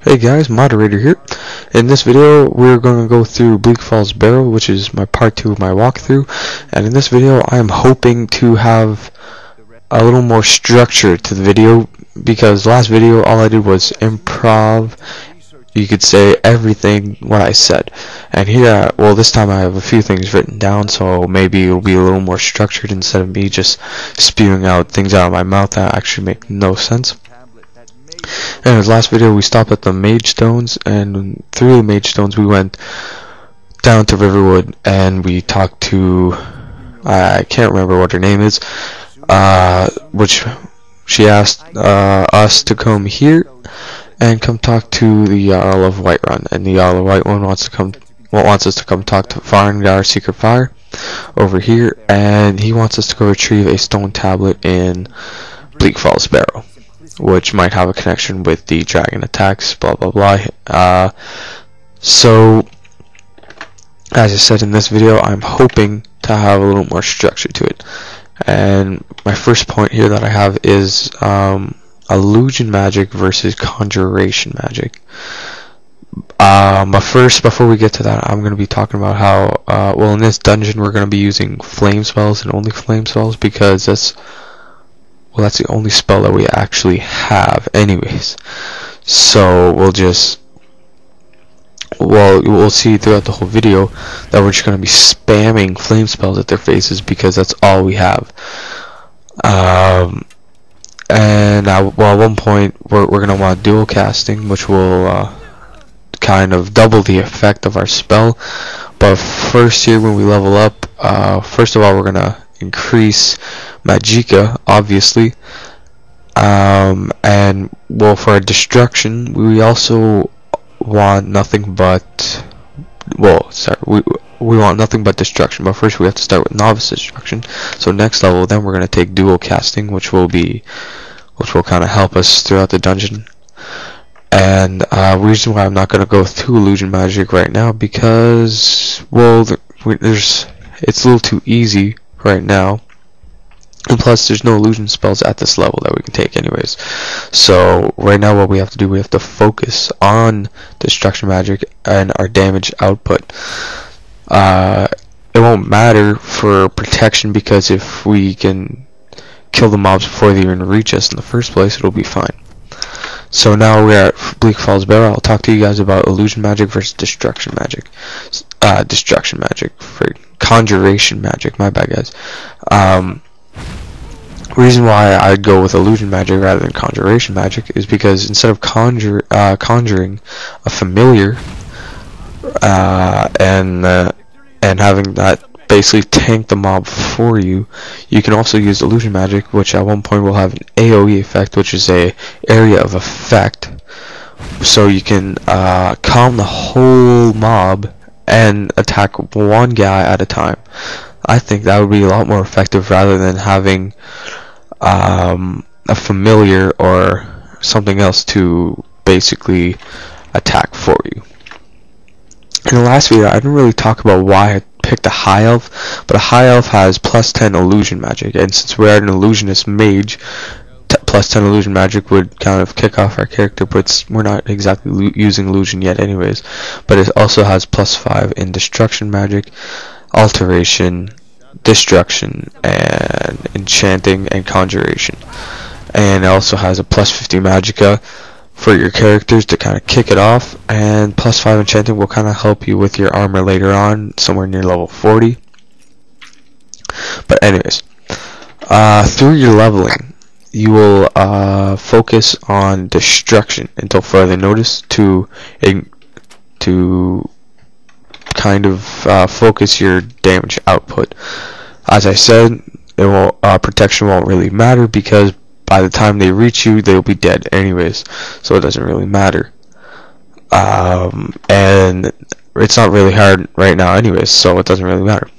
Hey guys, moderator here. In this video, we're going to go through Bleak Falls Barrow, which is my part 2 of my walkthrough. And in this video, I am hoping to have a little more structure to the video, because last video, all I did was improv. You could say everything what I said. And here, well, this time I have a few things written down, so maybe it'll be a little more structured instead of me just spewing out things out of my mouth that actually make no sense. Anyways, last video we stopped at the Mage Stones, and through the Mage Stones we went down to Riverwood, and we talked to, I can't remember what her name is, which she asked us to come here and come talk to the Jarl of Whiterun, and the Jarl of Whiterun wants us to come talk to Farengar Secret-Fire over here, and he wants us to go retrieve a stone tablet in Bleak Falls Barrow, which might have a connection with the dragon attacks, blah blah blah. So, as I said in this video, I'm hoping to have a little more structure to it. And my first point here that I have is illusion magic versus conjuration magic. But first, before we get to that, I'm going to be talking about how, well, in this dungeon we're going to be using flame spells and only flame spells, because that's the only spell that we actually have anyways. So we'll see throughout the whole video that we're just going to be spamming flame spells at their faces, because that's all we have. And at one point we're going to want dual casting, which will kind of double the effect of our spell. But first, here when we level up, first of all, we're going to increase Magicka, obviously, and well, for our destruction we also want nothing but, well, sorry, we want nothing but destruction, but first we have to start with novice destruction. So next level, then we're going to take dual casting, which will kind of help us throughout the dungeon. And reason why I'm not going to go through illusion magic right now, because, well, it's a little too easy right now, and plus there's no illusion spells at this level that we can take anyways. So right now what we have to do, we have to focus on destruction magic and our damage output. It won't matter for protection, because if we can kill the mobs before they even reach us in the first place, it'll be fine. So now we're at Bleak Falls Barrow. I'll talk to you guys about illusion magic versus destruction magic. For conjuration magic, my bad guys. Reason why I'd go with illusion magic rather than conjuration magic is because instead of conjuring a familiar and having that basically tank the mob for you, you can also use illusion magic, which at one point will have an AoE effect, which is a area of effect. So you can calm the whole mob and attack one guy at a time. I think that would be a lot more effective rather than having a familiar or something else to basically attack for you. In the last video, I didn't really talk about why I picked a high elf, but a high elf has plus 10 illusion magic, and since we're an illusionist mage, plus 10 illusion magic would kind of kick off our character, but we're not exactly using illusion yet anyways. But it also has plus 5 in destruction magic, alteration, destruction, and enchanting and conjuration. And it also has a plus 50 magicka for your characters to kind of kick it off, and plus 5 enchanting will kind of help you with your armor later on, somewhere near level 40. But anyways, through your leveling, you will focus on destruction until further notice to kind of focus your damage output. As I said, protection won't really matter, because by the time they reach you, they'll be dead anyways, so it doesn't really matter. And it's not really hard right now anyways, so it doesn't really matter.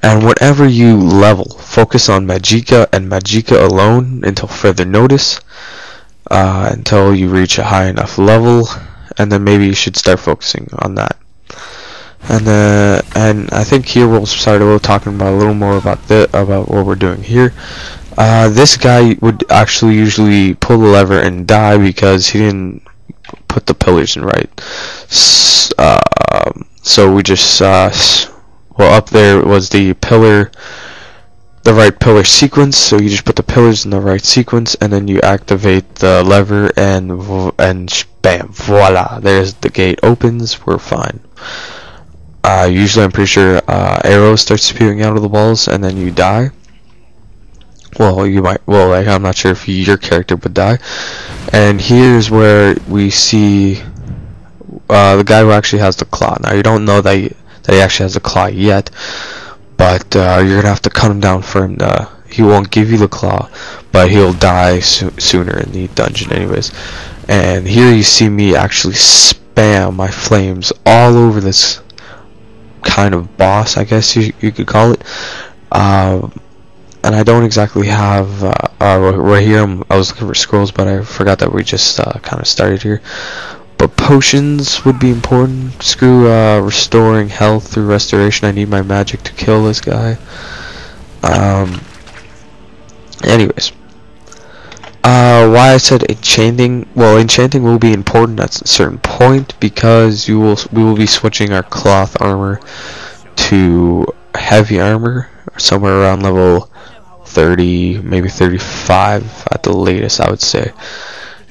And whenever you level, focus on Magicka and Magicka alone until further notice, until you reach a high enough level, and then maybe you should start focusing on that. And I think here we'll start talking about a little more about what we're doing here. This guy would actually usually pull the lever and die because he didn't put the pillars in right. So we just well, up there was the right pillar sequence, so you just put the pillars in the right sequence and then you activate the lever and bam, voila, there's the gate opens. We're fine. Usually I'm pretty sure arrows start spewing out of the walls and then you die. Well, you might, well, like, I'm not sure if your character would die. And here's where we see the guy who actually has the claw. Now you don't know that he actually has a claw yet, but you're gonna have to cut him down for him to, he won't give you the claw, but he'll die sooner in the dungeon anyways. And here you see me actually spam my flames all over this kind of boss, I guess you could call it. And I don't exactly have right here. I was looking for scrolls, but I forgot that we just kind of started here. But potions would be important. Screw restoring health through restoration. I need my magic to kill this guy. Anyways, why I said enchanting? Well, enchanting will be important at a certain point because we will be switching our cloth armor to heavy armor somewhere around level 30, maybe 35 at the latest, I would say.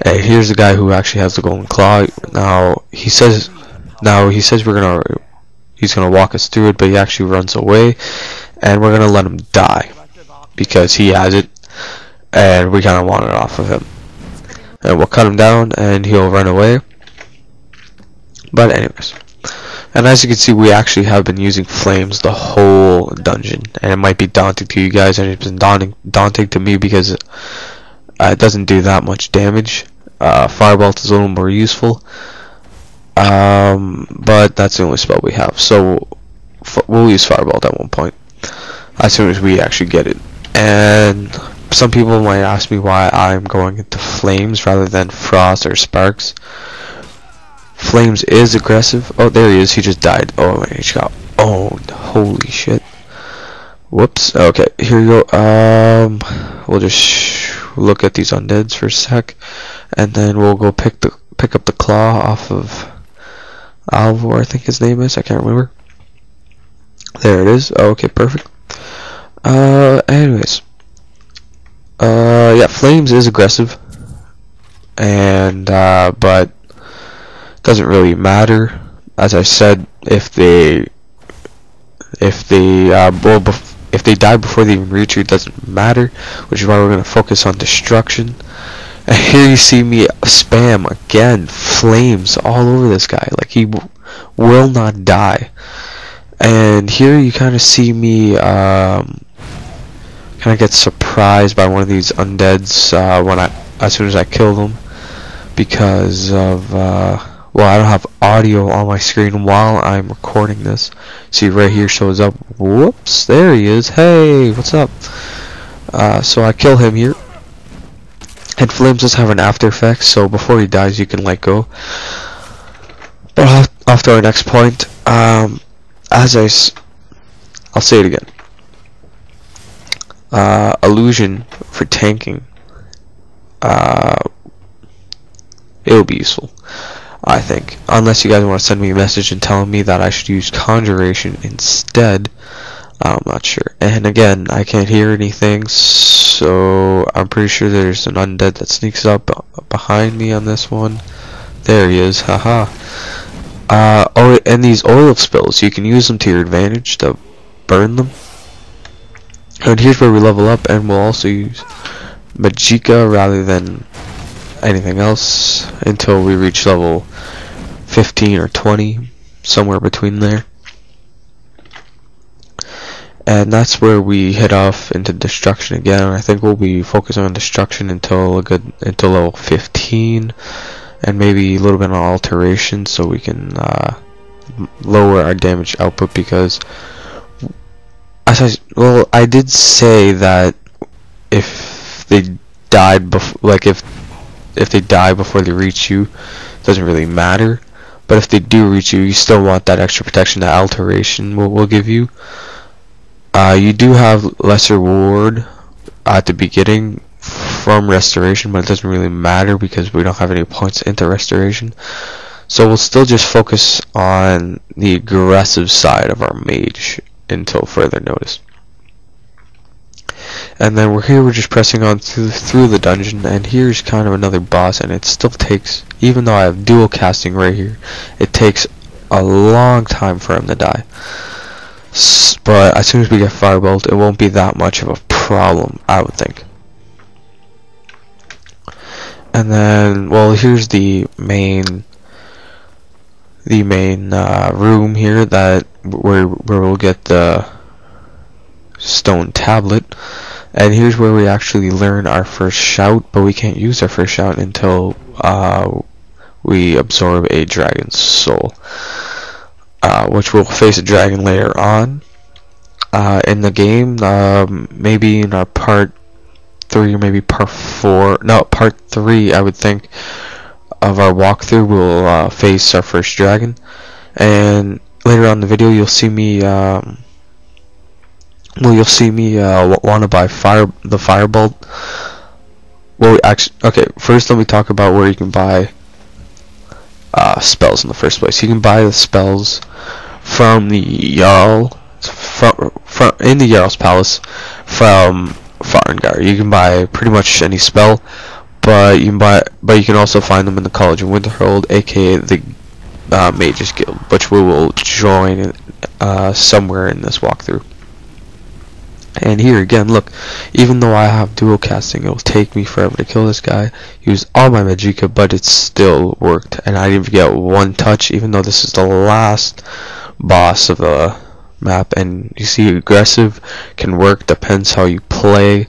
And here's the guy who actually has the golden claw. Now he says he's gonna walk us through it, but he actually runs away, and we're gonna let him die because he has it, and we kind of want it off of him. And we'll cut him down, and he'll run away. But anyways, and as you can see, we actually have been using flames the whole dungeon, and it might be daunting to you guys, and it's been daunting to me because it doesn't do that much damage. Firebolt is a little more useful, but that's the only spell we have, so we'll use Firebolt at one point as soon as we actually get it. And some people might ask me why I'm going into flames rather than frost or sparks. Flames is aggressive. Oh, there he is. He just died. Oh, man, he got owned. Holy shit. Whoops. Okay, here we go. We'll just look at these undeads for a sec, and then we'll go pick up the claw off of Alvor, I think his name is. I can't remember. There it is. Oh, okay, perfect. Anyways, yeah, flames is aggressive, and but doesn't really matter. As I said, if they die before they even reach you, it doesn't matter, which is why we're going to focus on destruction. And here you see me spam again flames all over this guy, like he will not die. And here you kind of see me kind of get surprised by one of these undeads as soon as I kill them, because of well, I don't have audio on my screen while I'm recording this. See, right here shows up. Whoops, there he is. Hey, what's up? So I kill him here. And flames does have an after effect, so before he dies you can let go. But off to our next point. I'll say it again. Illusion for tanking. It'll be useful, I think, unless you guys want to send me a message and tell me that I should use Conjuration instead. I'm not sure. And again, I can't hear anything, so I'm pretty sure there's an undead that sneaks up behind me on this one. There he is, haha. Oh, and these oil spills, you can use them to your advantage to burn them. And here's where we level up, and we'll also use Magicka rather than anything else until we reach level 15 or 20, somewhere between there. And that's where we head off into destruction again. I think we'll be focusing on destruction until level 15, and maybe a little bit on alteration, so we can lower our damage output. Because I did say that if they died before, like if they die before they reach you, it doesn't really matter. But if they do reach you, you still want that extra protection that alteration will give you. You do have lesser ward at the beginning from restoration, but it doesn't really matter because we don't have any points into restoration. So we'll still just focus on the aggressive side of our mage until further notice. And then we're just pressing on through the dungeon, and here's kind of another boss, and it still takes, even though I have dual casting right here, it takes a long time for him to die. But as soon as we get Firebolt, it won't be that much of a problem, I would think. And then, well, here's the main room here where we'll get the stone tablet, and here's where we actually learn our first shout, but we can't use our first shout until we absorb a dragon's soul, which will face a dragon later on in the game, maybe in our part 3 or maybe part 4, no, part 3 I would think of our walkthrough. We'll face our first dragon, and later on in the video you'll see me want to buy the firebolt. Well, actually, okay, first let me talk about where you can buy spells in the first place. You can buy the spells from the Jarl, in the Jarl's palace from Farengar. You can buy pretty much any spell, but you can also find them in the College of Winterhold, aka the Mage's Guild, which we will join somewhere in this walkthrough. And here again, look, even though I have dual casting, it'll take me forever to kill this guy. Use all my magicka, but it still worked, and I didn't even get one touch, even though this is the last boss of the map. And you see, aggressive can work, depends how you play,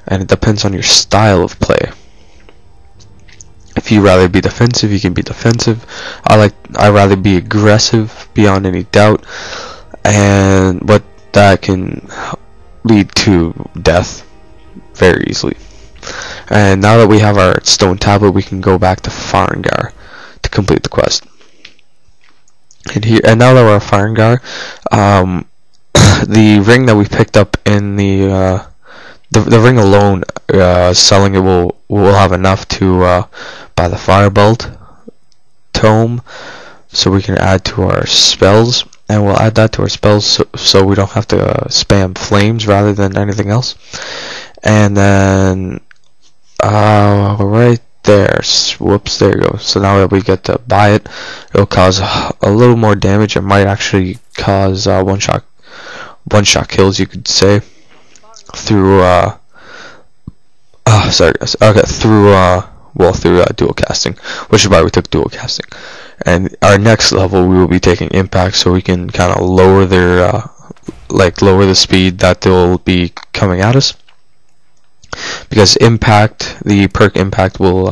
and it depends on your style of play. If you rather be defensive, you can be defensive. I rather be aggressive beyond any doubt, but that can lead to death very easily. And now that we have our stone tablet, we can go back to Farengar to complete the quest. And now that we're at Farengar, the ring that we picked up in the ring alone, selling it will have enough to buy the Firebolt tome, so we can add to our spells. And we'll add that to our spells so we don't have to spam flames rather than anything else. And then right there, whoops, there you go. So now that we get to buy it, it'll cause a little more damage. It might actually cause one shot kills, you could say, through sorry guys, okay, through dual casting, which is why we took dual casting. And our next level, we will be taking impact, so we can kind of lower their lower the speed that they'll be coming at us, because the perk impact will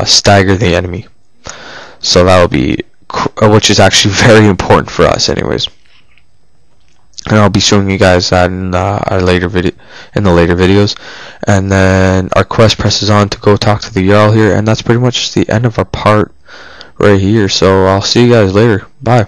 stagger the enemy. So that will be, which is actually very important for us anyways. And I'll be showing you guys that in the later videos. And then our quest presses on to go talk to the Jarl here, and that's pretty much the end of our part right here. So I'll see you guys later. Bye.